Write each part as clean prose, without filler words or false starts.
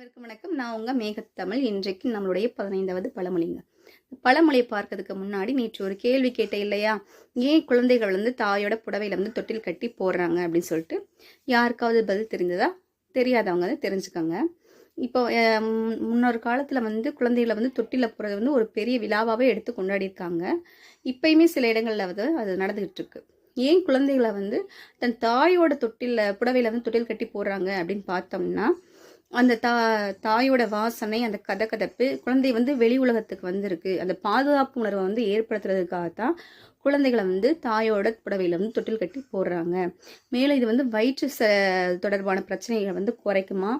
அனைவருக்கும் வணக்கம். நான் உங்க மேகத்தமிழ். இன்றைக்கு நம்மளுடைய 15வது பழமொழிங்க. பழமொழியை பார்க்கறதுக்கு முன்னாடி நேற்று ஒரு கேள்வி கேட்டேன் இல்லையா? ஏன் குழந்தைகள் தாயோட புடவையில தொட்டில் கட்டி போடுறாங்க அப்படின்னு சொல்லிட்டு யாருக்காவது பதில் தெரிந்ததா? தெரியாதவங்க தெரிஞ்சுக்கோங்க. இப்போ முன்னொரு காலத்தில் குழந்தைகளை தொட்டில போடுறது ஒரு பெரிய விழாவாகவே எடுத்து கொண்டாடியிருக்காங்க. இப்பயுமே சில இடங்களில் அது நடந்துகிட்டு இருக்கு. ஏன் குழந்தைகளை தன் தாயோட புடவையில தொட்டில் கட்டி போடுறாங்க அப்படின்னு பார்த்தோம்னா, அந்த தாயோட வாசனை, அந்த கதகதப்பு குழந்தை வெளி உலகத்துக்கு வந்திருக்கு. அந்த பாதுகாப்பு உணர்வை ஏற்படுத்துறதுக்காகத்தான் குழந்தைகளை தாயோட புடவையில தொட்டில் கட்டி போடுறாங்க. மேலும் இது வயிற்று தொடர்பான பிரச்சனைகளை குறைக்குமா,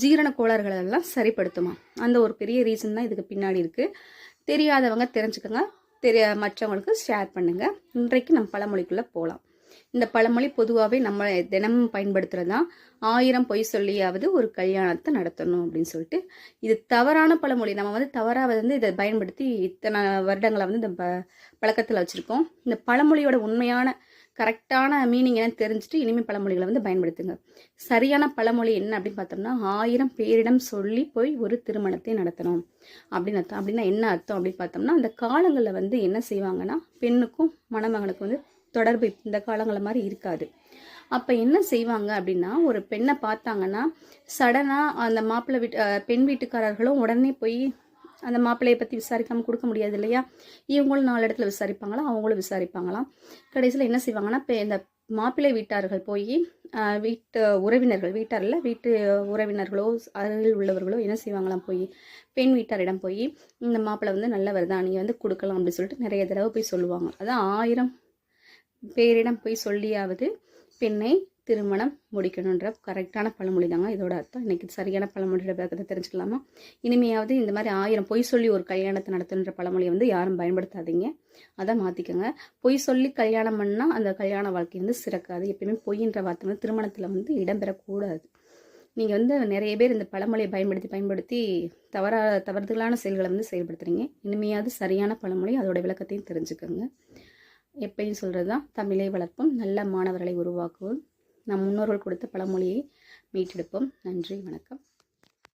ஜீரண கோளாறுகளை எல்லாம் சரிப்படுத்துமா. அந்த ஒரு பெரிய ரீசன் தான் இதுக்கு பின்னாடி இருக்கு. தெரியாதவங்க தெரிஞ்சுக்கோங்க, மற்றவங்களுக்கு ஷேர் பண்ணுங்க. இன்றைக்கு நம்ம பழமொழிக்குள்ள போகலாம். இந்த பழமொழி பொதுவாகவே நம்ம தினமும் பயன்படுத்துறதுதான். 1000 பொய் சொல்லியாவது ஒரு கல்யாணத்தை நடத்தணும் அப்படின்னு சொல்லிட்டு. இது தவறான பழமொழி. நம்ம தவறாக இதை பயன்படுத்தி இத்தனை வருடங்களை இந்த பழக்கத்தில் வச்சுருக்கோம். இந்த பழமொழியோட உண்மையான கரெக்டான மீனிங் என்னன்னு தெரிஞ்சுட்டு இனிமேல் பழமொழிகளை பயன்படுத்துங்க. சரியான பழமொழி என்ன அப்படின்னு பார்த்தோம்னா, 1000 பேரிடம் சொல்லி போய் ஒரு திருமணத்தை நடத்தணும் அப்படின்னு அர்த்தம். அப்படின்னா என்ன அர்த்தம் அப்படின்னு பார்த்தோம்னா, அந்த காலங்களில் என்ன செய்வாங்கன்னா, பெண்ணுக்கும் மணமகனுக்கும் தொடர்பு இந்த காலங்கள மாதிரி இருக்காது. அப்போ என்ன செய்வாங்க அப்படின்னா, ஒரு பெண்ணை பார்த்தாங்கன்னா சடனாக அந்த பெண் வீட்டுக்காரர்களும் உடனே போய் அந்த மாப்பிள்ளையை பற்றி விசாரிக்காமல் கொடுக்க முடியாது இல்லையா? இவங்களும் 4 இடத்துல விசாரிப்பாங்களாம், அவங்களும் விசாரிப்பாங்களாம். கடைசியில் என்ன செய்வாங்கன்னா, இப்போ இந்த மாப்பிள்ளை வீட்டார்கள் போய் வீட்டு உறவினர்கள், வீட்டு உறவினர்களோ அருகில் உள்ளவர்களோ என்ன செய்வாங்களாம், போய் பெண் வீட்டாரிடம் போய் இந்த மாப்பிள்ளை நல்லவர் தான், நீங்கள் கொடுக்கலாம் அப்படின்னு சொல்லிட்டு நிறைய தடவை போய் சொல்லுவாங்க. அதான் 1000 பேரிடம் போய் சொல்லியாவது பெண்ணை திருமணம் முடிக்கணுன்ற கரெக்டான பழமொழி தாங்க இதோட அர்த்தம். இன்னைக்கு சரியான பழமொழியோட விளக்கத்தை தெரிஞ்சுக்கலாமா? இனிமையாவது இந்த மாதிரி 1000 பொய் சொல்லி ஒரு கல்யாணத்தை நடத்துன்ற பழமொழியை யாரும் பயன்படுத்தாதீங்க. அதை மாற்றிக்கோங்க. பொய் சொல்லி கல்யாணம் பண்ணால் அந்த கல்யாண வாழ்க்கை சிறக்காது. எப்பயுமே பொய்ன்ற வார்த்தை திருமணத்தில் இடம்பெறக்கூடாது. நீங்கள் நிறைய பேர் இந்த பழமொழியை பயன்படுத்தி தவறுதலான செயல்களை செயல்படுத்துறீங்க. இனிமையாவது சரியான பழமொழி, அதோட விளக்கத்தையும் தெரிஞ்சுக்கோங்க. எப்பயும் சொல்கிறது தான், தமிழை வளர்ப்போம், நல்ல மாணவர்களை உருவாக்குவோம், நம் முன்னோர்கள் கொடுத்த பழமொழியை மீட்டெடுப்போம். நன்றி, வணக்கம்.